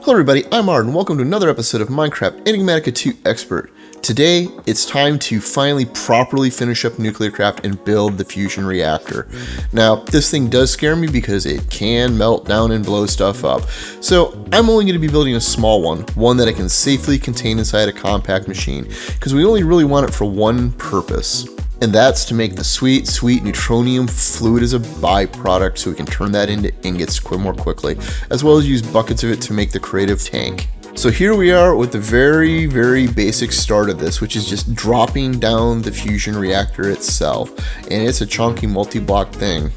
Hello everybody, I'm Art and welcome to another episode of Minecraft Enigmatica 2 Expert. Today, it's time to finally properly finish up Nuclearcraft and build the fusion reactor. Now, this thing does scare me because it can melt down and blow stuff up. So, I'm only going to be building a small one that I can safely contain inside a compact machine, because we only really want it for one purpose. And that's to make the sweet neutronium fluid as a byproduct so we can turn that into ingots more quickly, as well as use buckets of it to make the creative tank. So here we are with the very basic start of this, which is just dropping down the fusion reactor itself. And it's a chunky multi-block thing,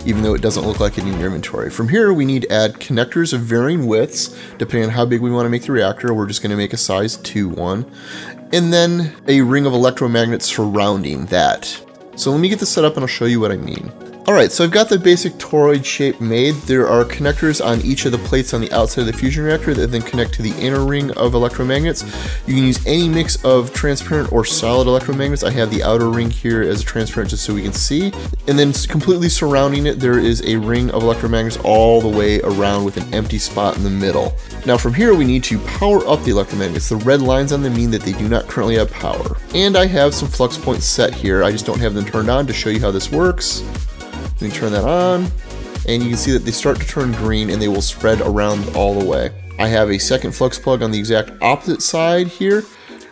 even though it doesn't look like it in your inventory. From here, we need to add connectors of varying widths, depending on how big we want to make the reactor. We're just going to make a size 2 one. And then a ring of electromagnets surrounding that. So let me get this set up and I'll show you what I mean. Alright, so I've got the basic toroid shape made. There are connectors on each of the plates on the outside of the fusion reactor that then connect to the inner ring of electromagnets. You can use any mix of transparent or solid electromagnets. I have the outer ring here as a transparent just so we can see. And then completely surrounding it, there is a ring of electromagnets all the way around with an empty spot in the middle. Now from here, we need to power up the electromagnets. The red lines on them mean that they do not currently have power. And I have some flux points set here. I just don't have them turned on to show you how this works. Let me turn that on, and you can see that they start to turn green and they will spread around all the way. I have a second flux plug on the exact opposite side here,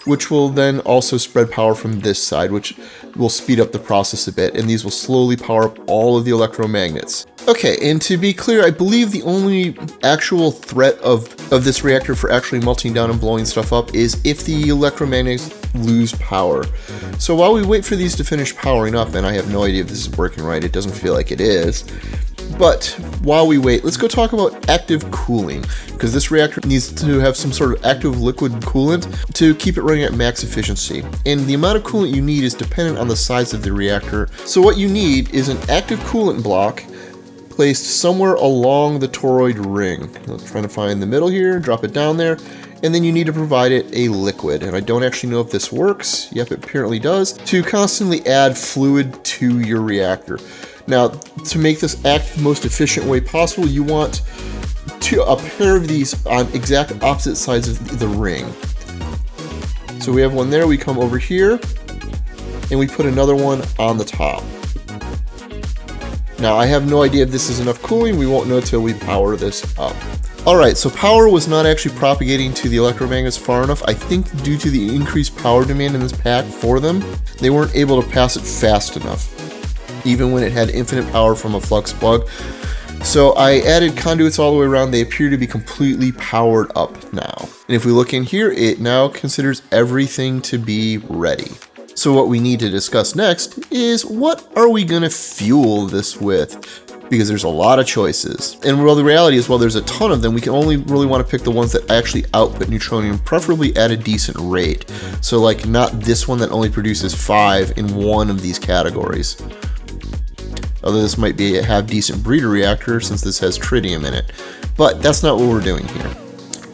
which will then also spread power from this side, which will speed up the process a bit, and these will slowly power up all of the electromagnets. Okay, and to be clear, I believe the only actual threat of this reactor for actually melting down and blowing stuff up is if the electromagnets lose power. So while we wait for these to finish powering up, and I have no idea if this is working right, it doesn't feel like it is, but while we wait, let's go talk about active cooling, because this reactor needs to have some sort of active liquid coolant to keep it running at max efficiency. And the amount of coolant you need is dependent on the size of the reactor. So what you need is an active coolant block placed somewhere along the toroid ring. Let's try to find the middle here, drop it down there, and then you need to provide it a liquid. And I don't actually know if this works. Yep, it apparently does. To constantly add fluid to your reactor. Now, to make this act the most efficient way possible, you want a pair of these on exact opposite sides of the ring. So we have one there, we come over here, and we put another one on the top. Now, I have no idea if this is enough cooling. We won't know till we power this up. Alright, so power was not actually propagating to the electromagnets far enough. I think due to the increased power demand in this pack for them, they weren't able to pass it fast enough, even when it had infinite power from a flux plug. So I added conduits all the way around. They appear to be completely powered up now. And if we look in here, it now considers everything to be ready. So what we need to discuss next is what are we going to fuel this with? Because there's a lot of choices. And well, the reality is, while there's a ton of them, we can only really want to pick the ones that actually output neutronium, preferably at a decent rate. So like not this one that only produces 5 in one of these categories. Although this might be a have decent breeder reactor since this has tritium in it. But that's not what we're doing here.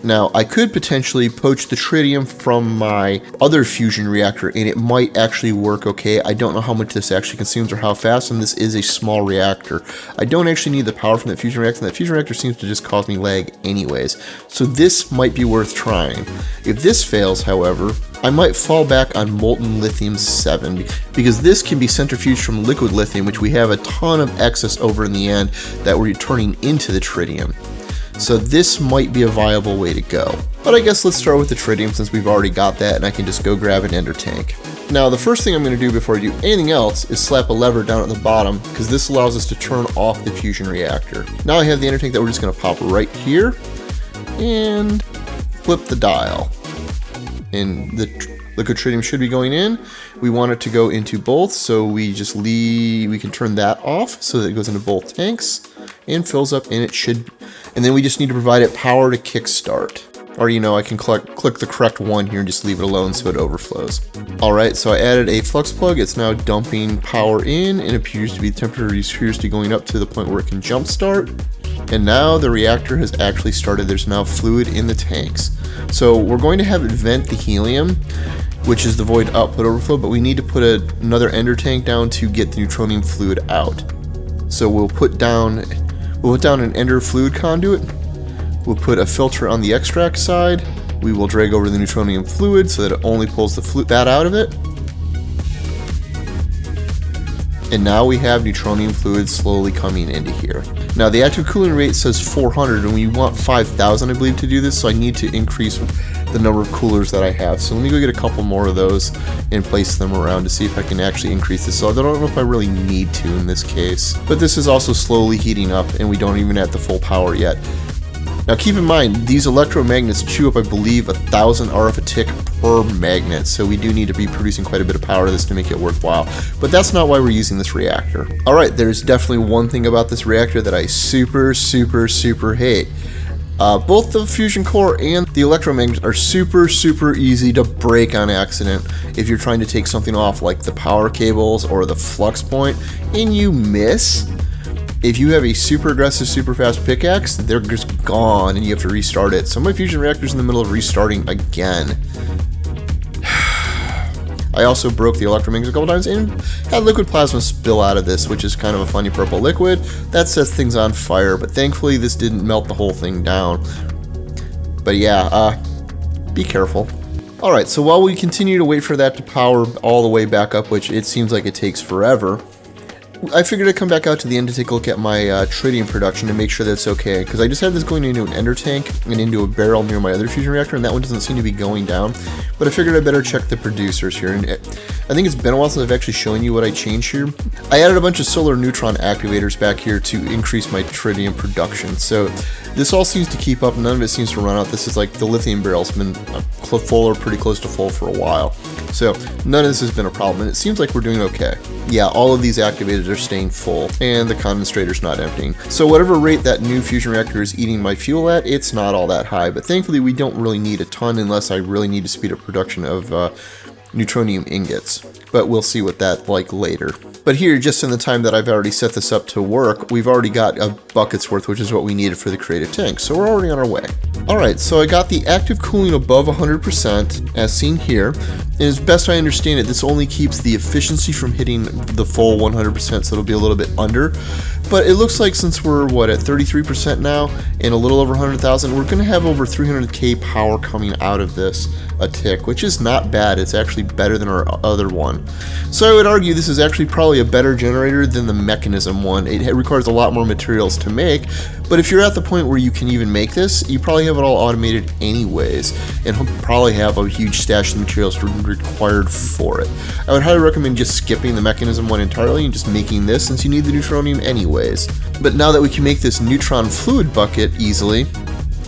Now, I could potentially poach the tritium from my other fusion reactor and it might actually work okay. I don't know how much this actually consumes or how fast, and this is a small reactor. I don't actually need the power from that fusion reactor, and that fusion reactor seems to just cause me lag anyways. So this might be worth trying. If this fails, however, I might fall back on molten lithium 7, because this can be centrifuged from liquid lithium, which we have a ton of excess over in the end that we're turning into the tritium. So this might be a viable way to go. But I guess let's start with the tritium since we've already got that and I can just go grab an ender tank. Now the first thing I'm going to do before I do anything else is slap a lever down at the bottom, because this allows us to turn off the fusion reactor. Now I have the ender tank that we're just going to pop right here and flip the dial. And the liquid tritium should be going in. We want it to go into both, so we can turn that off so that it goes into both tanks and fills up, and it should. And then we just need to provide it power to kickstart. Or, you know, I can click the correct one here and just leave it alone so it overflows. Alright, so I added a flux plug. It's now dumping power in, and appears to be, the temperature appears to be going up to the point where it can jump start. And now the reactor has actually started. There's now fluid in the tanks. So we're going to have it vent the helium, which is the void output overflow, but we need to put another ender tank down to get the neutronium fluid out. So we'll put down an ender fluid conduit, We'll put a filter on the extract side. We will drag over the neutronium fluid so that it only pulls the fat out of it. And now we have neutronium fluid slowly coming into here. Now the active cooling rate says 400 and we want 5,000 I believe to do this, so I need to increase the number of coolers that I have. So let me go get a couple more of those and place them around to see if I can actually increase this. So I don't know if I really need to in this case. But this is also slowly heating up and we don't even have the full power yet. Now keep in mind, these electromagnets chew up, I believe, 1,000 RF a tick per magnet, so we do need to be producing quite a bit of power to this to make it worthwhile. But that's not why we're using this reactor. Alright, there's definitely one thing about this reactor that I super hate. Both the fusion core and the electromagnets are super easy to break on accident if you're trying to take something off like the power cables or the flux point and you miss. If you have a super aggressive, super fast pickaxe, they're just gone and you have to restart it. So my fusion reactor's in the middle of restarting again. I also broke the electromagnets a couple times and had liquid plasma spill out of this, which is kind of a funny purple liquid that sets things on fire, but thankfully this didn't melt the whole thing down. But yeah, be careful. Alright, so while we continue to wait for that to power all the way back up, which it seems like it takes forever, I figured I'd come back out to the end to take a look at my tritium production and make sure that's okay, because I just had this going into an ender tank and into a barrel near my other fusion reactor, and that one doesn't seem to be going down. But I figured I'd better check the producers here, and I think it's been a while since I've actually shown you what I changed here. I added a bunch of solar neutron activators back here to increase my tritium production, so this all seems to keep up, none of it seems to run out. This is like the lithium barrel's been full or pretty close to full for a while, so none of this has been a problem, and it seems like we're doing okay. Yeah, all of these activators are staying full, and the condensator's not emptying. So whatever rate that new fusion reactor is eating my fuel at, it's not all that high, but thankfully we don't really need a ton unless I really need to speed up production of neutronium ingots. But we'll see what that's like later. But here, just in the time that I've already set this up to work, we've already got a bucket's worth, which is what we needed for the creative tank, so we're already on our way. Alright, so I got the active cooling above 100%, as seen here, and as best I understand it, this only keeps the efficiency from hitting the full 100%, so it'll be a little bit under. But it looks like since we're, what, at 33% now, and a little over 100,000, we're going to have over 300k power coming out of this a tick, which is not bad. It's actually better than our other one. So I would argue this is actually probably a better generator than the mechanism one. It requires a lot more materials to make, but if you're at the point where you can even make this, you probably have it all automated anyways, and probably have a huge stash of materials required for it. I would highly recommend just skipping the mechanism one entirely and just making this, since you need the neutronium anyways. But now that we can make this neutron fluid bucket easily,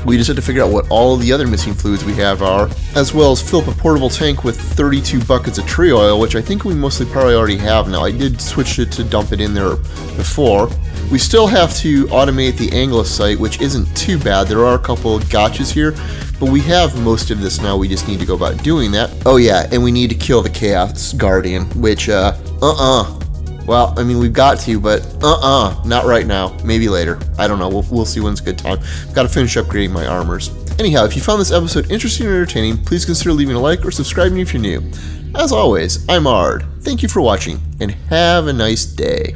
we just have to figure out what all of the other missing fluids we have are, as well as fill up a portable tank with 32 buckets of tree oil, which I think we mostly probably already have now. I did switch it to dump it in there before. We still have to automate the Anglus site, which isn't too bad. There are a couple of gotchas here, but we have most of this now. We just need to go about doing that. Oh yeah, and we need to kill the Chaos Guardian, which, well, I mean, we've got to, but not right now. Maybe later. I don't know. We'll see when's a good time. I've got to finish upgrading my armors. Anyhow, if you found this episode interesting or entertaining, please consider leaving a like or subscribing if you're new. As always, I'm Ard. Thank you for watching, and have a nice day.